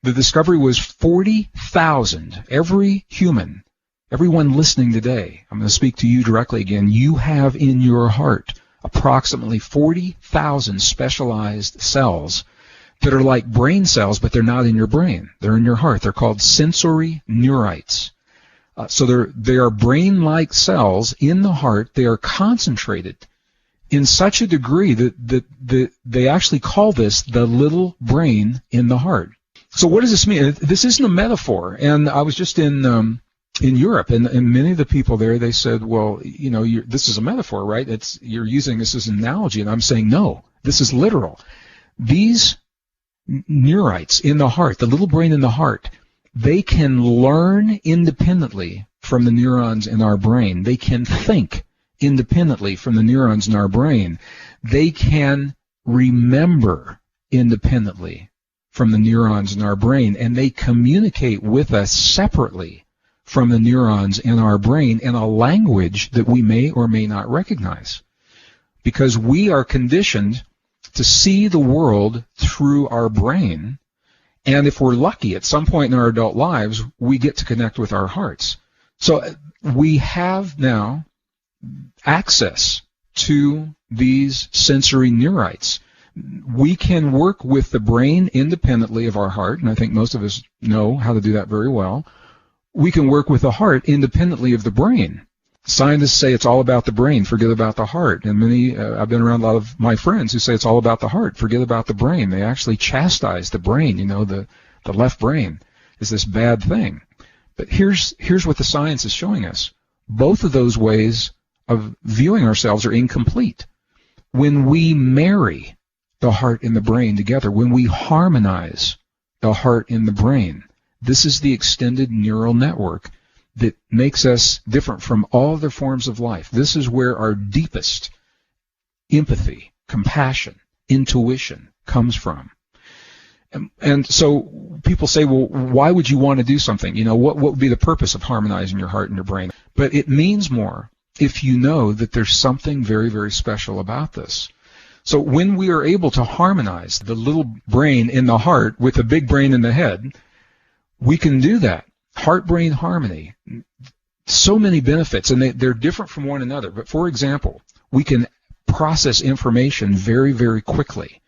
The discovery was 40,000. Every human, everyone listening today, I'm going to speak to you directly again, you have in your heart approximately 40,000 specialized cells that are like brain cells, but they're not in your brain. They're in your heart. They're called sensory neurites. So they are brain-like cells in the heart. They are concentrated in such a degree that they actually call this the little brain in the heart. So what does this mean? This isn't a metaphor. And I was just in Europe, and many of the people there, they said, well, you know, this is a metaphor, right? You're using this as an analogy. And I'm saying, no, this is literal. These neurites in the heart, the little brain in the heart, they can learn independently from the neurons in our brain. They can think independently from the neurons in our brain. They can remember independently from the neurons in our brain, and they communicate with us separately from the neurons in our brain in a language that we may or may not recognize, because we are conditioned to see the world through our brain, and if we're lucky, at some point in our adult lives, we get to connect with our hearts. So we have now access to these sensory neurites. We can work with the brain independently of our heart, and I think most of us know how to do that very well. We can work with the heart independently of the brain. Scientists say it's all about the brain, forget about the heart. And I've been around a lot of my friends who say it's all about the heart, forget about the brain. They actually chastise the brain, you know, the left brain is this bad thing. But here's what the science is showing us. Both of those ways of viewing ourselves are incomplete. When we marry the heart and the brain together, when we harmonize the heart and the brain, this is the extended neural network that makes us different from all other forms of life. This is where our deepest empathy, compassion, intuition comes from. And so people say, well, why would you want to do something? You know, what would be the purpose of harmonizing your heart and your brain? But it means more if you know that there's something very, very special about this. So when we are able to harmonize the little brain in the heart with the big brain in the head, we can do that. Heart-brain harmony, so many benefits, and they're different from one another. But for example, we can process information very, very quickly.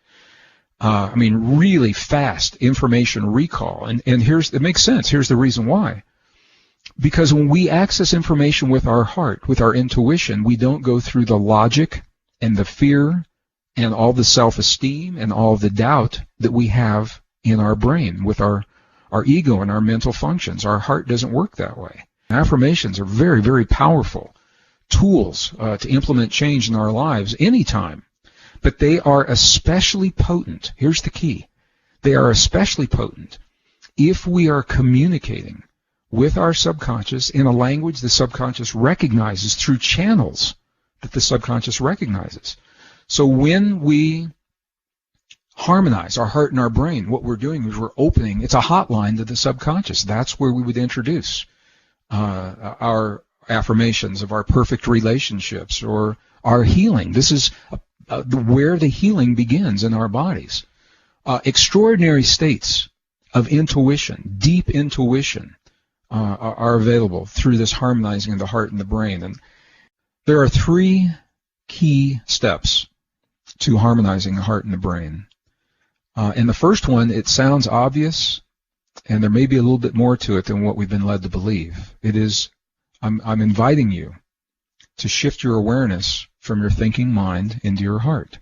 Really fast information recall. And it makes sense. Here's the reason why. Because when we access information with our heart, with our intuition, we don't go through the logic and the fear and all the self-esteem and all the doubt that we have in our brain with our ego and our mental functions. Our heart doesn't work that way. Affirmations are very, very powerful tools to implement change in our lives anytime. But they are especially potent. Here's the key. They are especially potent if we are communicating with our subconscious in a language the subconscious recognizes through channels that the subconscious recognizes. So when we harmonize our heart and our brain, what we're doing is we're opening, it's a hotline to the subconscious. That's where we would introduce our affirmations of our perfect relationships or our healing. This is where the healing begins in our bodies. Extraordinary states of intuition, deep intuition, are available through this harmonizing of the heart and the brain. And there are 3 key steps to harmonizing the heart and the brain. And the first one, it sounds obvious, and there may be a little bit more to it than what we've been led to believe. It is, I'm inviting you to shift your awareness from your thinking mind into your heart.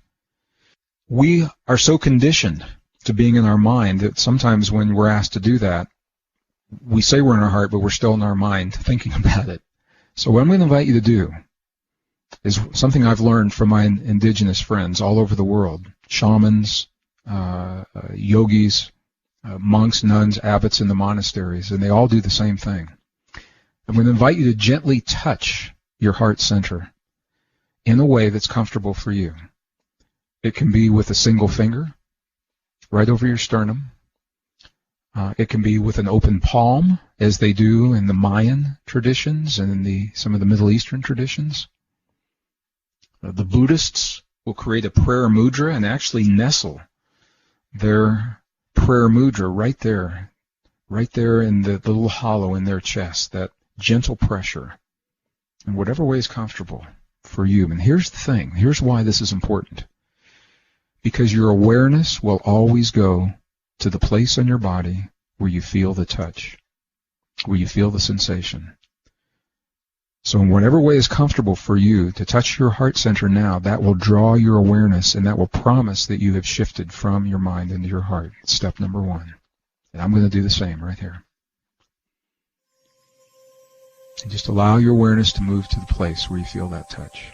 We are so conditioned to being in our mind that sometimes when we're asked to do that, we say we're in our heart, but we're still in our mind thinking about it. So what I'm going to invite you to do is something I've learned from my indigenous friends all over the world, shamans, yogis, monks, nuns, abbots in the monasteries, and they all do the same thing. I'm going to invite you to gently touch your heart center in a way that's comfortable for you. It can be with a single finger right over your sternum. It can be with an open palm, as they do in the Mayan traditions and in some of the Middle Eastern traditions. The Buddhists will create a prayer mudra and actually nestle their prayer mudra right there in the little hollow in their chest, that gentle pressure, in whatever way is comfortable for you. And here's the thing. Here's why this is important. Because your awareness will always go to the place on your body where you feel the touch, where you feel the sensation. So in whatever way is comfortable for you to touch your heart center now, that will draw your awareness, and that will promise that you have shifted from your mind into your heart. It's step number one. And I'm going to do the same right here. And just allow your awareness to move to the place where you feel that touch.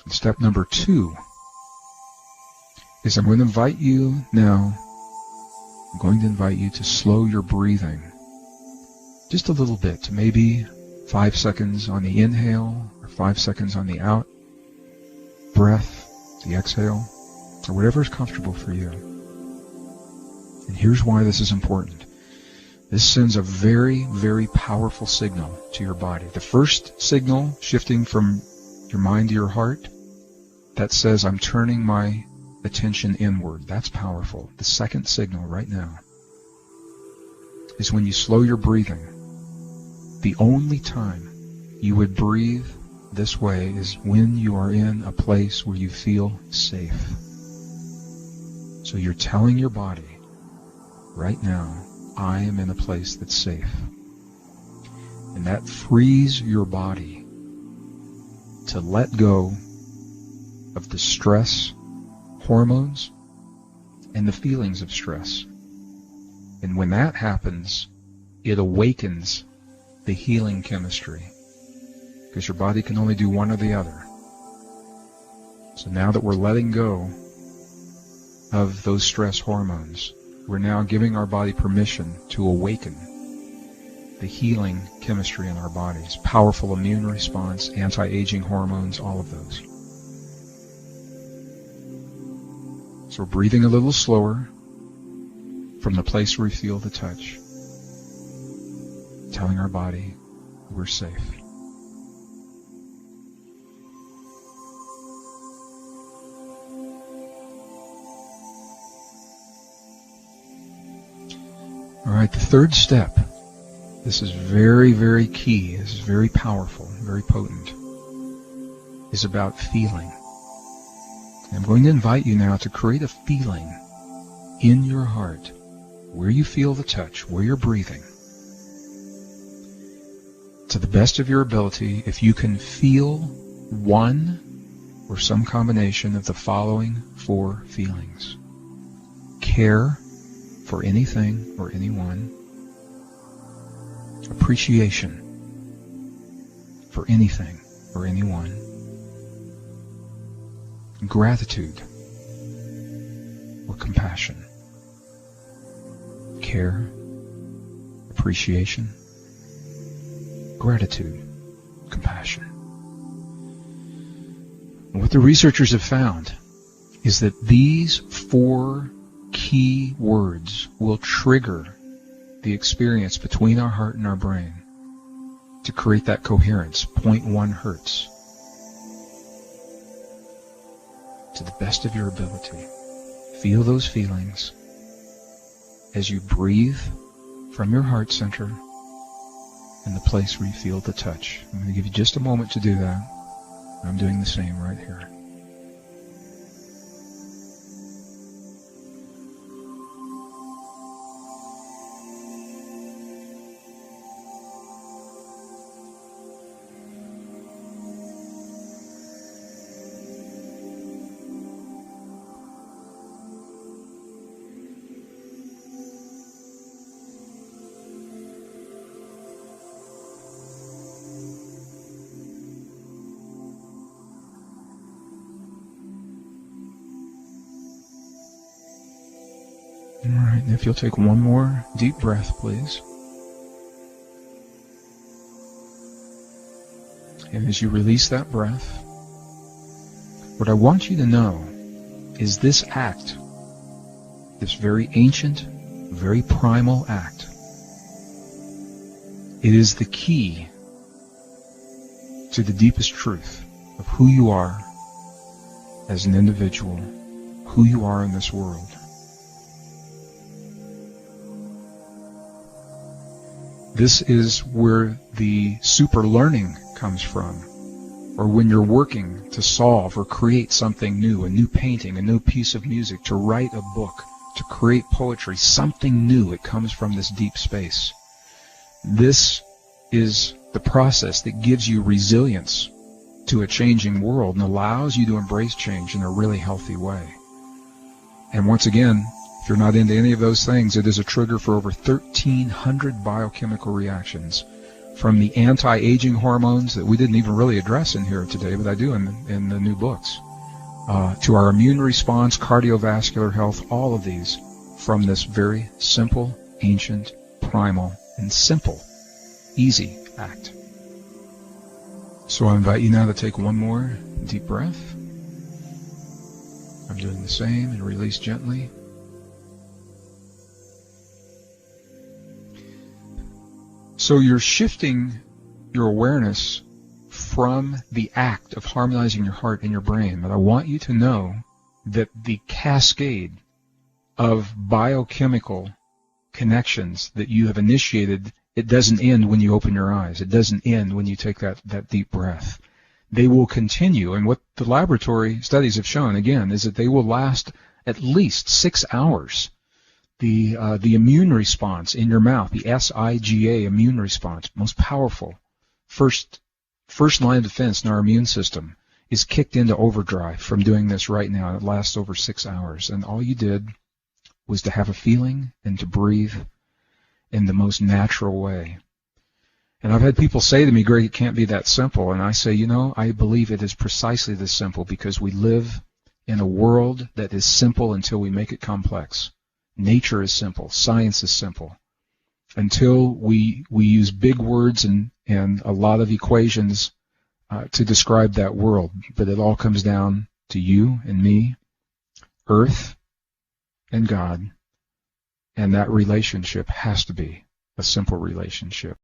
And step number two is I'm going to invite you now, I'm going to invite you to slow your breathing just a little bit, to maybe 5 seconds on the inhale or 5 seconds on the out breath, the exhale, or whatever is comfortable for you. And here's why this is important. This sends a very, very powerful signal to your body. The first signal, shifting from your mind to your heart, that says I'm turning my attention inward. That's powerful. The second signal right now is when you slow your breathing. The only time you would breathe this way is when you are in a place where you feel safe. So you're telling your body, right now, I am in a place that's safe. And that frees your body to let go of the stress hormones and the feelings of stress. And when that happens, it awakens the healing chemistry, because your body can only do one or the other. So now that we're letting go of those stress hormones, we're now giving our body permission to awaken the healing chemistry in our bodies. Powerful immune response, anti-aging hormones, all of those. So we're breathing a little slower from the place where we feel the touch, telling our body we're safe. All right, the third step, this is very, very key, this is very powerful, very potent, is about feeling. I'm going to invite you now to create a feeling in your heart where you feel the touch, where you're breathing. To the best of your ability, if you can feel one or some combination of the following 4 feelings. Care for anything or anyone. Appreciation for anything or anyone. Gratitude or compassion. Care, appreciation, gratitude, compassion. And what the researchers have found is that these 4 key words will trigger the experience between our heart and our brain to create that coherence, 0.1 hertz. To the best of your ability, feel those feelings as you breathe from your heart center in the place where you feel the touch. I'm going to give you just a moment to do that. I'm doing the same right here. All right, and if you'll take one more deep breath, please. And as you release that breath, what I want you to know is this act, this very ancient, very primal act, it is the key to the deepest truth of who you are as an individual, who you are in this world. This is where the super learning comes from, or when you're working to solve or create something new, a new painting, a new piece of music, to write a book, to create poetry, something new. It comes from this deep space. This is the process that gives you resilience to a changing world and allows you to embrace change in a really healthy way. And once again, if you're not into any of those things, it is a trigger for over 1,300 biochemical reactions, from the anti-aging hormones that we didn't even really address in here today, but I do in the new books, to our immune response, cardiovascular health, all of these from this very simple, ancient, primal, and simple, easy act. So I invite you now to take one more deep breath. I'm doing the same, and release gently. So you're shifting your awareness from the act of harmonizing your heart and your brain, but I want you to know that the cascade of biochemical connections that you have initiated, it doesn't end when you open your eyes. It doesn't end when you take that deep breath. They will continue, and what the laboratory studies have shown, again, is that they will last at least 6 hours. The immune response in your mouth, the SIGA immune response, most powerful, first line of defense in our immune system, is kicked into overdrive from doing this right now. It lasts over 6 hours, and all you did was to have a feeling and to breathe in the most natural way. And I've had people say to me, Greg, it can't be that simple. And I say, I believe it is precisely this simple, because we live in a world that is simple until we make it complex. Nature is simple. Science is simple. Until we use big words and a lot of equations to describe that world. But it all comes down to you and me, Earth and God. And that relationship has to be a simple relationship.